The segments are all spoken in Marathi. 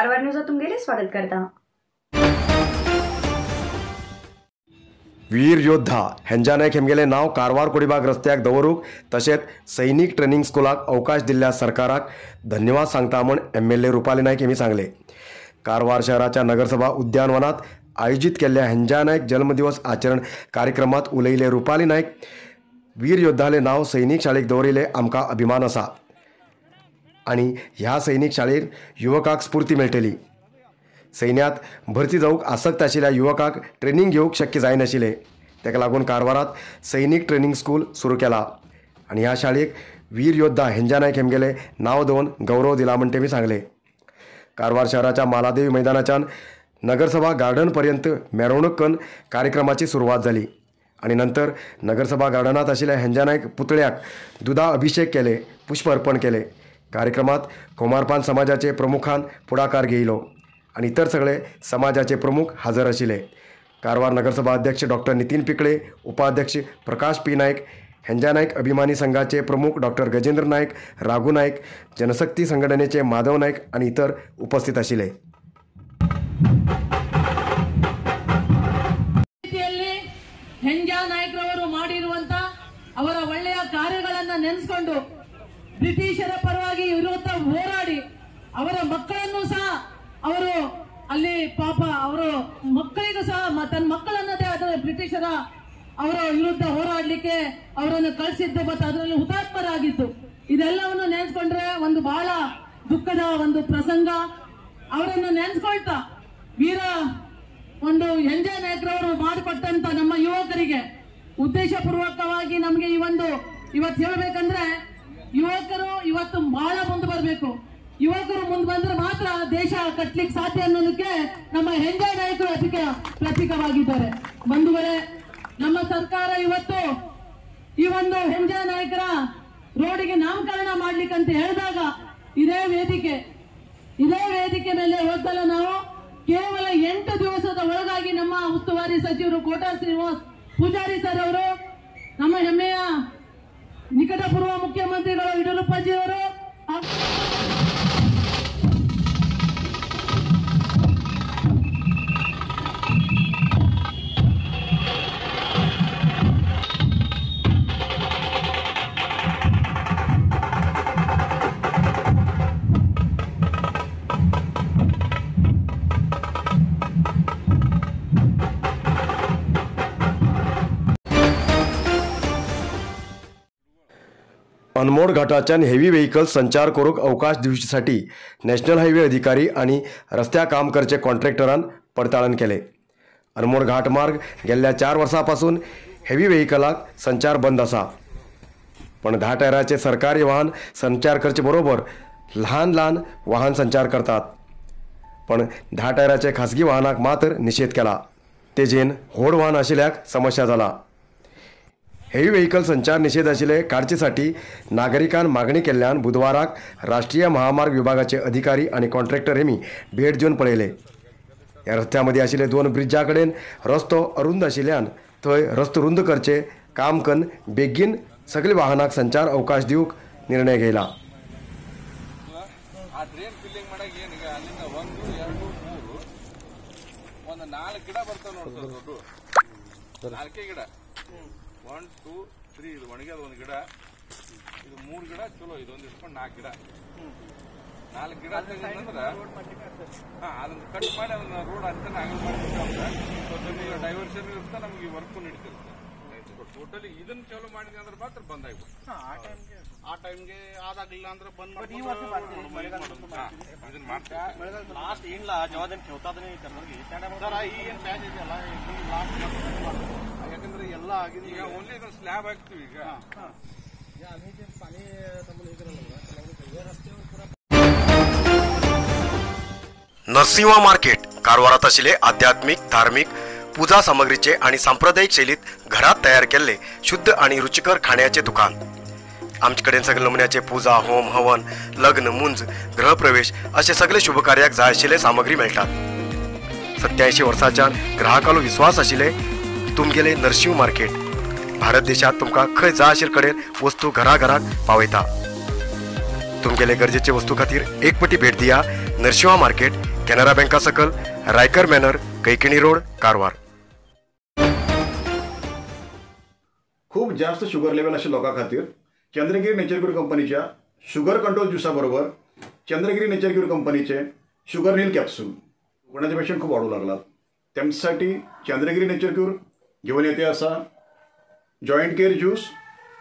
कारवार न्यूज तुमगेले स्वागत करता। वीर योद्धा हेंजा नायक हेमगेले नाव कारवार कोडीबाग रस्त्याक दवरूक तशेंच सैनिक ट्रेनिंग स्कूलाक अवकाश दिल्ल्या सरकाराक धन्यवाद सांगता म्हण MLA रुपाली नायक हेमी सांगले। कारवार शहराच्या नगरसभा उद्यानवनात आयोजित केल्ल्या हेंजा नायक जन्मदिवस आचरण कार्यक्रमात उलयले रुपाली नायक, वीर योद्धाले नाव सैनिक शाळेक दवरिले आमकां अभिमान आसा आणि ह्या सैनिक शाळेर युवकांक स्फूर्ती मेळटली। सैन्यात भरती जावंक आसक्त आशिल्ल्या युवकांक ट्रेनिंग घेवंक शक्य जायनाशिल्ले, तेका लागून कारवारात सैनिक ट्रेनिंग स्कूल सुरू केला आणि ह्या शाळेक वीर योद्धा हेंजा नायक हेमगेले नाव दवन गौरव दिला म्हण तेमी सांगले। कारवार शहराच्या मालादेवी मैदानाच्यान नगरसभा गार्डन पर्यंत मिरवणूक करून कार्यक्रमाची सुरवात झाली आणि नंतर नगरसभा गार्डनात आशिल्ल्या हेंजा नायक पुतळ्याक दुधा अभिषेक केले, पुष्प अर्पण केले। कार्यक्रमात कोमारपान समाजाचे प्रमुखान पुढाकार घेयलो आणि इतर सगळे समाजाचे प्रमुख हजर आशिल्ले। कारवार नगरसभा अध्यक्ष डॉक्टर नितीन पिकळे, उपाध्यक्ष प्रकाश पी नायक, हेंजा नायक अभिमानी संघाचे प्रमुख डॉक्टर गजेंद्र नायक, राघू नायक, जनशक्ती संघटनेचे माधव नायक आणि इतर उपस्थित आशिल्ले। ಹೆಂಜಾ ನಾಯಕರವರು ಮಾಡಿರುವಂತ ಅವರ ಒಳ್ಳೆಯ ಕಾರ್ಯಗಳನ್ನು ನೆನೆಸಿಕೊಂಡು ಬ್ರಿಟಿಷರ ಪರವಾಗಿ ವಿರೋಧ ಹೋರಾಡಿ ಅವರ ಮಕ್ಕಳನ್ನು ಸಹ ಅವರು ಅಲ್ಲಿ ಪಾಪ ಅವರು ಮಕ್ಕಳಿಗೂ ಸಹ ತನ್ನ ಮಕ್ಕಳನ್ನದೇ ಅದರ ಬ್ರಿಟಿಷರ ಅವರ ವಿರುದ್ಧ ಹೋರಾಡಲಿಕ್ಕೆ ಅವರನ್ನು ಕಳಿಸಿದ್ದು ಮತ್ತು ಅದರಲ್ಲಿ ಹುತಾತ್ಮರಾಗಿತ್ತು। ಇದೆಲ್ಲವನ್ನು ನೆನೆಸ್ಕೊಂಡ್ರೆ ಒಂದು ಬಹಳ ದುಃಖದ ಒಂದು ಪ್ರಸಂಗ। ಅವರನ್ನು ನೆನೆಸ್ಕೊಳ್ತಾ ವೀರ ಒಂದು ಹೆಂಜಾ ನಾಯಕರವರು ಮಾಡಿಕೊಟ್ಟಂತ ನಮ್ಮ ಯುವಕರಿಗೆ ಉದ್ದೇಶಪೂರ್ವಕವಾಗಿ ನಮಗೆ ಇವತ್ತು ಹೇಳಬೇಕಂದ್ರೆ ಯುವಕರು ಇವತ್ತು ಬಹಳ ಮುಂದೆ ಬರಬೇಕು। ಯುವಕರು ಮುಂದೆ ಬಂದ್ರೆ ಮಾತ್ರ ದೇಶ ಕಟ್ಟಲಿಕ್ಕೆ ಸಾಧ್ಯ ಅನ್ನೋದಕ್ಕೆ ನಮ್ಮ ಹೆಂಜಾ ನಾಯಕರು ಅದಕ್ಕೆ ಪ್ರತೀಕವಾಗಿದ್ದಾರೆ। ಬಂಧುಗಳೇ, ನಮ್ಮ ಸರ್ಕಾರ ಇವತ್ತು ಈ ಒಂದು ಹೆಂಜಾ ನಾಯಕರ ರೋಡಿಗೆ ನಾಮಕರಣ ಮಾಡ್ಲಿಕ್ಕೆ ಅಂತ ಹೇಳಿದಾಗ ಇದೇ ವೇದಿಕೆ ಮೇಲೆ ಹೋದಲ್ಲ ನಾವು ಕೇವಲ 8 ದಿವಸದ ಒಳಗಾಗಿ ನಮ್ಮ ಉಸ್ತುವಾರಿ ಸಚಿವರು ಕೋಟಾ ಶ್ರೀನಿವಾಸ್ ಪೂಜಾರಿ ಸರ್ ಅವರು, ನಮ್ಮ ಹೆಮ್ಮೆಯ ನಿಕಟಪೂರ್ವ ಮುಖ್ಯಮಂತ್ರಿಗಳು ಯಡಿಯೂರಪ್ಪಜಿ ಅವರು अनमोड घाटाच्यान हेवी व्हेकल्स संचार करूक अवकाश दिवच्यासाठी नॅशनल हायवे अधिकारी आणि रस्त्या काम करचे कॉन्ट्रॅक्टरान पडताळण केले। अनमोड घाट मार्ग गेल्या 4 वर्सांपासून हेवी व्हेकलाक संचार बंद आसा, पण 10 टायराचे सरकारी वाहन संचार करचे बरोबर लहान वाहन संचार करतात, पण 10 टायराचे खासगी वाहनाक मात्र निषेध केला। तेजेन व्हड वाहन आशिल्ल्याक समस्या जाला। हेवी व्हेकल संचार निषेध आशिल्ले काडचेसाठी नागरिकांन मागणी केल्ल्यान बुधवाराक राष्ट्रीय महामार्ग विभागाचे अधिकारी आणि कॉन्ट्रॅक्टर हेमी भेट दिवन पळयले। ह्या रस्त्यामध्ये आशिल्ले 2 ब्रिजा कडेन रस्तो अरुंद आशिल्ल्यान थंय रस्तो रुंद करचे काम करून बेगीन सगळे वाहनाक संचार अवकाश दिवूक निर्णय घेयला। One, two, three. ಇದು ಒಣಗ್ಯದ ಒಂದು ಗಿಡ, ಇದು 3 ಗಿಡ ಚಲೋ, ಇದೊಂದು ಇಟ್ಕೊಂಡು 4 ಗಿಡ, 4 ಗಿಡ ಅಂದ್ರೆ ಅದನ್ನು ಕಟ್ ಮಾಡಿ ಅದನ್ನ ರೋಡ್ ಅಂತಾನೆ ಆಗಲ್ ಮಾಡ್ಬಿಟ್ಟು ಡೈವರ್ಷನ್ ಇರುತ್ತೆ, ನಮಗೆ ವರ್ಕ್ ನಡೀತಿರುತ್ತೆ। ಟೋಟಲಿ ಇದನ್ನ ಚಾಲೂ ಮಾಡಿದ್ವಿ ಅಂದ್ರೆ ಮಾತ್ರ ಬಂದ್ ಆಗ್ಬಿಟ್ಟು ಆ ಟೈಮ್ಗೆ ಆದಾಗಲಿಲ್ಲ ಅಂದ್ರೆ ಬಂದ್ ಮಾಡಿ ಇದನ್ನ ಮಾಡ್ತಾರೆ। लास्ट ಏನಿಲ್ಲ ಜವಾಬ್ದಾರಿ ठेवताच ಈ ಏನ್ ಪ್ಯಾಚ್ ಇದೆಯಲ್ಲ ಯಾಕಂದ್ರೆ ಎಲ್ಲ ಆಗಿದೆ। ಈಗ ಓನ್ಲಿ ಇದನ್ನ ಸ್ಲ್ಯಾಬ್ ಹಾಕ್ತಿವಿ। ಈಗ नरसिंहा मार्केट कारवारात आशिल्ले आध्यात्मिक, धार्मिक, पूजा सामग्रीचे आणि सांप्रदायिक शैलीत घरात तयार केलेले शुद्ध आणि रुचिकर खाण्याचे दुकान। आमचे कडेन सगळे नमुन्याचे पूजा, होम, हवन, लग्न, मुंज, गृहप्रवेश असे सगळे शुभ कार्याक जाय आशिल्ले सामग्री मेळटात। 87 वर्सांच्या ग्राहकालो विश्वास आशिल्ले तुमगेले नरसिंह मार्केट भारत देशात तुमका खंय जाय आशिल्ले कडेन वस्तू घराघराक पावयता। तुमगेले गरजेचे वस्तू खातीर एक पटी भेट दिया नरसिंहा मार्केट, कॅनरा बँका सकल रायकर मॅनर कैकिणी रोड कारवार. खूप जास्त शुगर लेवल अशा लोकां खातीर चंद्रगिरी नेचर क्यूर कंपनीच्या शुगर कंट्रोल ज्युसा बरोबर चंद्रगिरी नेचर क्यूर कंपनीचे शुगर नील कॅप्सूल कोणाचे पेशंट खूप वाढू लागलात. त्यांच्यासाठी चंद्रगिरी नेचर क्यूर घेऊन येते असा जॉईंट केअर ज्यूस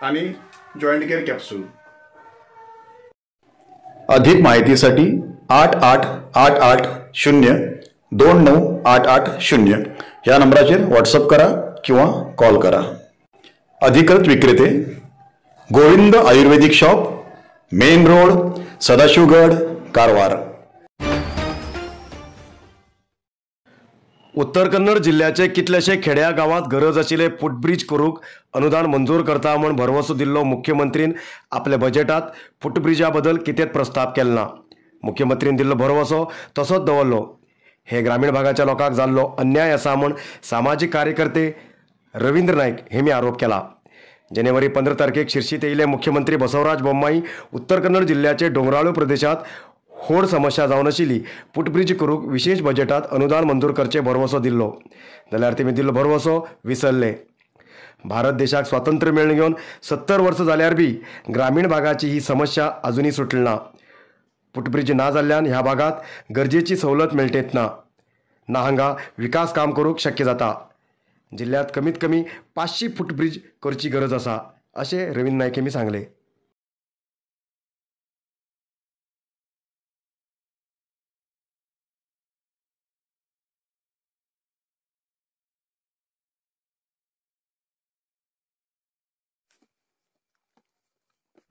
आणि जॉईंट केअर कॅप्सूल. अधिक माहितीसाठी 8888029880 या नंबराचेर व्हॉट्सअप करा किंवा कॉल करा. अधिकृत विक्रेते Govind Ayurvedic shop, main road, Sadashivgad, Karwar. Uttara Kannada जिल्ह्याचे कितलेशे खेड्या गावात गरज आशिल्ले फुटब्रिज करूंक अनुदान मंजूर करता म्हण भरवसो दिल्लो मुख्यमंत्रीन आपल्या बजेटात फुटब्रिजा बद्दल कितेंच प्रस्ताव केलो ना. मुख्यमंत्रीन दिल्लो भरवसो तसोच दवरलो. हे ग्रामीण भागाच्या लोकांक जाल्लो अन्याय आसा म्हण सामाजीक कार्यकर्ते रवींद्र नाईक हेमी आरोप केला. जानेवारी 15 तारखेक शिर्शीत येयले मुख्यमंत्री बसवराज बोम्माई उत्तर कन्नड जिल्ह्याचे डोंगराळू प्रदेशात व्हड समस्या जावन आशिल्ली फुटब्रिज करूंक विशेष बजेटात अनुदान मंजूर करचे भरवसो दिल्लो जाल्यार तेमी दिल्लो भरवसो विसरले. भारत देशाक स्वातंत्र्य मेळून घेवन 70 वर्सां जाल्यार बी ग्रामीण भागाची ही समस्या अजुनी सुटली ना. फुटब्रिज ना जाल्ल्यान ह्या भागात गरजेची सवलत मेळटेत ना हांगा विकास काम करूंक शक्य जाता. जिल्ह्यात कमीत कमी 500 फुटब्रिज करची गरज आसा अशें रवींद्र नाईक हेमी सांगले.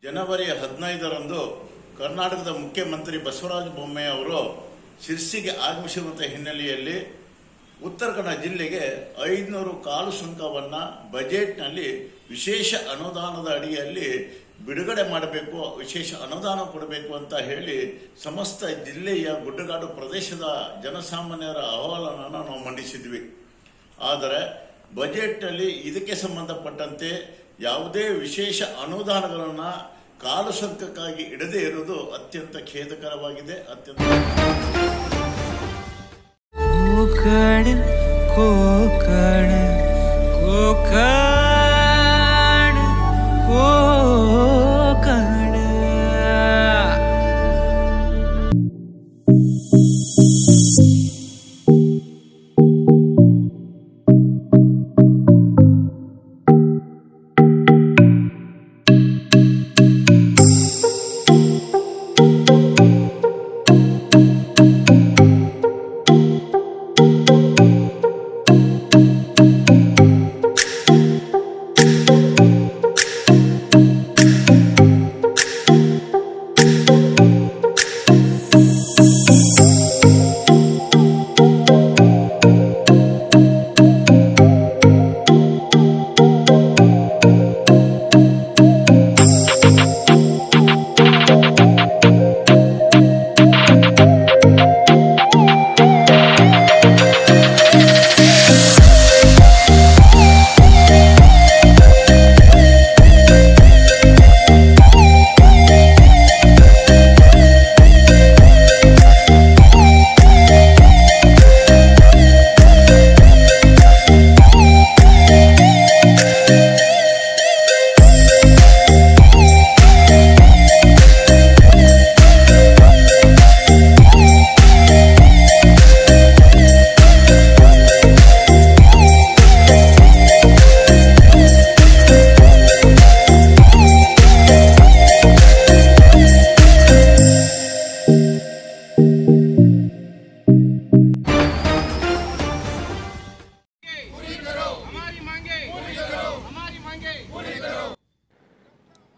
ಜನವರಿ 15ರಂದು ಕರ್ನಾಟಕದ ಮುಖ್ಯಮಂತ್ರಿ ಬಸವರಾಜ ಬೊಮ್ಮಾಯಿ ಅವರು ಶಿರ್ಸಿಗೆ ಆಗಮಿಸಿರುವಂತಹ ಹಿನ್ನೆಲೆಯಲ್ಲಿ ಉತ್ತರ ಕನ್ನಡ ಜಿಲ್ಲೆಗೆ 500 ಕಾಲು ಸುಂಕವನ್ನು ಬಜೆಟ್ನಲ್ಲಿ ವಿಶೇಷ ಅನುದಾನದ ಅಡಿಯಲ್ಲಿ ಬಿಡುಗಡೆ ಮಾಡಬೇಕು, ವಿಶೇಷ ಅನುದಾನ ಕೊಡಬೇಕು ಅಂತ ಹೇಳಿ ಸಮಸ್ತ ಜಿಲ್ಲೆಯ ಗುಡ್ಡಗಾಡು ಪ್ರದೇಶದ ಜನಸಾಮಾನ್ಯರ ಅಹವಾಲನ್ನು ನಾವು ಮಂಡಿಸಿದ್ವಿ. ಆದರೆ ಬಜೆಟ್ನಲ್ಲಿ ಇದಕ್ಕೆ ಸಂಬಂಧಪಟ್ಟಂತೆ ಯಾವುದೇ ವಿಶೇಷ ಅನುದಾನಗಳನ್ನು ಕಾಲು ಸಂಕಕ್ಕಾಗಿ ಇಡದೇ ಇರುವುದು ಅತ್ಯಂತ ಖೇದಕರವಾಗಿದೆ. ಅತ್ಯಂತ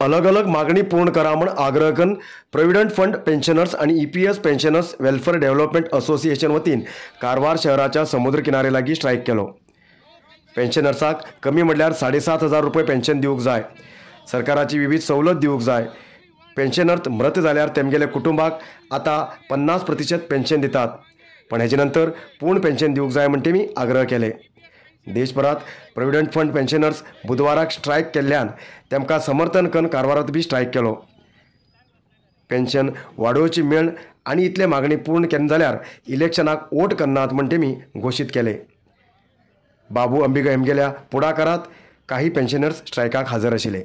अलग अलग मागणी पूर्ण करा म्हण आग्रह करून प्रोव्हिडंट फंड पेन्शनर्स आणि EPS pensioners welfare development association वतीन कारवार शहराच्या समुद्र किनारे लागी स्ट्राईक केलो. पेन्शनर्साक कमी म्हटल्यार 7,500 रुपये पेन्शन दिवूंक जाय. सरकाराची विविध सवलत दिवूंक जाय. पेन्शनर मृत जाल्यार तेमगेले कुटुंबाक आता 50% पेन्शन दितात, पण हेजे नंतर पूर्ण पेन्शन दिवूंक जाय म्हण तेमी आग्रह केले. देशभरात प्रोव्हिडंट फंड पेन्शनर्स बुधवाराक स्ट्राईक केल्ल्यान तेमकां समर्थन करून कारवारात बी स्ट्राईक केलो. पेन्शन वाडोवची मेळ आनी इतले मागणी पूर्ण केले जाल्यार इलेक्शनाक वोट करनात म्हण तेमी घोशीत केले. बाबू अंबिका हेमगेल्या पुढाकारात काही पेन्शनर्स स्ट्रायकाक हजर आशिल्ले.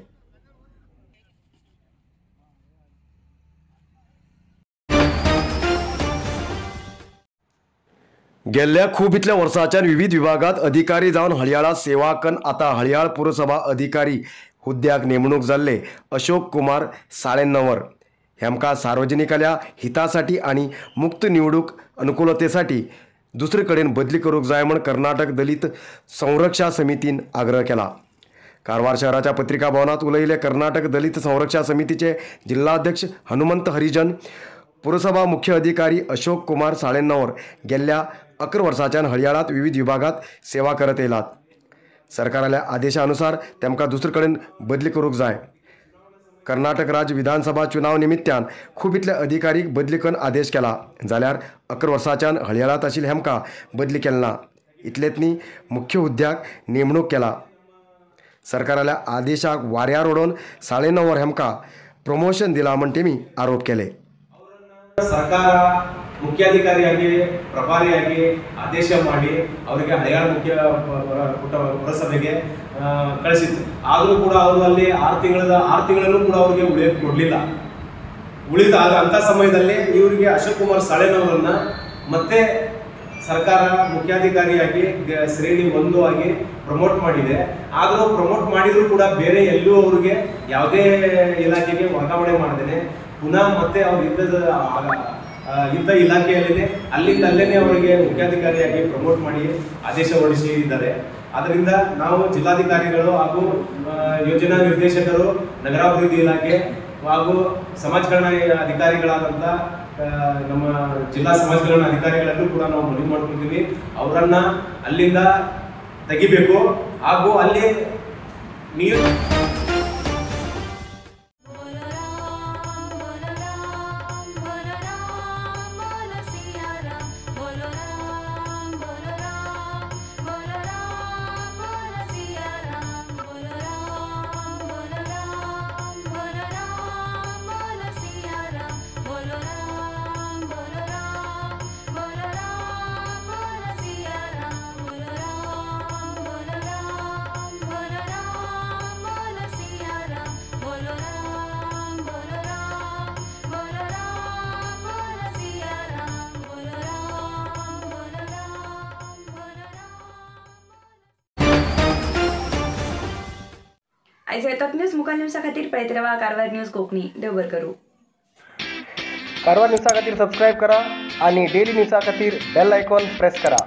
गेल्ल्या खूब इतल्या वर्सांच्यान विविध विभागात अधिकारी जावन हळयाळा सेवा कन आता हळयाळ पुरसभा अधिकारी हुद्द्याक नेमणूक जाल्ले अशोक कुमार साळेन्नवर हेमका सार्वजनिकाल्या हितासाठी आणि मुक्त निवडूक अनुकूलतेसाठी दुसरे कडेन बदली करूंक जाय म्हण कर्नाटक दलित संरक्षा समितीन आग्रह केला. कारवार शहराच्या पत्रिका भवनात उलयिल्ले कर्नाटक दलित संरक्षा समितीचे जिल्हाध्यक्ष हनुमंत हरिजन पुरसभा मुख्य अधिकारी अशोक कुमार साळेन्नवर गेल्ल्या 11 वर्सांच्यान हळयाळात विविध विभागात सेवा करत येयलात. सरकाराल्या आदेशानुसार तेमकां दुसरे कडेन बदली करूंक जाय. कर्नाटक राज्य विधानसभा चुनाव निमित्यान खूब इतले अधिकारीक बदली करून आदेश केला जाल्यार 11 वर्सांच्यान हळयाळात आशिल्ले हेमकां बदली केले ना. इतलेच न्ही मुख्य हुद्द्याक नेमणूक केला. सरकाराल्या आदेशाक वाऱ्यार उडोवन साळेन्नवर हेमकां प्रमोशन दिला म्हण तेमी आरोप केले. ಸರ್ಕಾರ ಮುಖ್ಯಾಧಿಕಾರಿಯಾಗಿ ಪ್ರಭಾರಿಯಾಗಿ ಆದೇಶ ಮಾಡಿ ಅವರಿಗೆ ಹಳೆಯಾಳ ಮುಖ್ಯ ಪುರಸಭೆಗೆ ಕಳಿಸಿತ್ತು. ಆದರೂ ಕೂಡ ಅವರು ಅಲ್ಲಿ 6 ತಿಂಗಳನ್ನು ಕೂಡ ಅವರಿಗೆ ಉಳಿಯಕ್ಕೆ ಕೊಡಲಿಲ್ಲ. ಉಳಿದಾಗ ಅಂಥ ಸಮಯದಲ್ಲಿ ಇವರಿಗೆ ಅಶೋಕ್ ಕುಮಾರ್ ಸಾಳೇನವರನ್ನ ಮತ್ತೆ ಸರ್ಕಾರ ಮುಖ್ಯಾಧಿಕಾರಿಯಾಗಿ ಶ್ರೇಣಿ 1 ಆಗಿ ಪ್ರಮೋಟ್ ಮಾಡಿದೆ. ಆದರೂ ಪ್ರಮೋಟ್ ಮಾಡಿದರೂ ಕೂಡ ಬೇರೆ ಎಲ್ಲೂ ಅವರಿಗೆ ಯಾವುದೇ ಇಲಾಖೆಗೆ ವರ್ಗಾವಣೆ ಮಾಡದೇನೆ ಪುನಃ ಮತ್ತೆ ಅವ್ರು ಯುದ್ಧ ಇಲಾಖೆಯಲ್ಲಿದೆ ಅಲ್ಲಿಂದ ಅಲ್ಲೇನೆ ಅವರಿಗೆ ಮುಖ್ಯಾಧಿಕಾರಿಯಾಗಿ ಪ್ರಮೋಟ್ ಮಾಡಿ ಆದೇಶ ಹೊರಡಿಸಿದ್ದಾರೆ. ಆದ್ದರಿಂದ ನಾವು ಜಿಲ್ಲಾಧಿಕಾರಿಗಳು ಹಾಗೂ ಯೋಜನಾ ನಿರ್ದೇಶಕರು ನಗರಾಭಿವೃದ್ಧಿ ಇಲಾಖೆ ಹಾಗೂ ಸಮಾಜ ಕಲ್ಯಾಣ ಅಧಿಕಾರಿಗಳಾದಂಥ ನಮ್ಮ ಜಿಲ್ಲಾ ಸಮಾಜ ಕಲ್ಯಾಣ ಅಧಿಕಾರಿಗಳಲ್ಲೂ ಕೂಡ ನಾವು ಮನವಿ ಮಾಡ್ಕೊಳ್ತೀವಿ. ಅವರನ್ನ ಅಲ್ಲಿಂದ ತೆಗಿಬೇಕು ಹಾಗೂ ಅಲ್ಲಿ ನೀರು आयज येतात न्यूज मुखार न्यूजा खातीर पळयत रावा कारवार न्यूज कोंकणी. देव बरें करूं. कारवार न्यूजा खातीर सबस्क्राईब करा आणि डेली न्यूजा खातीर बेल आयकॉन प्रेस करा.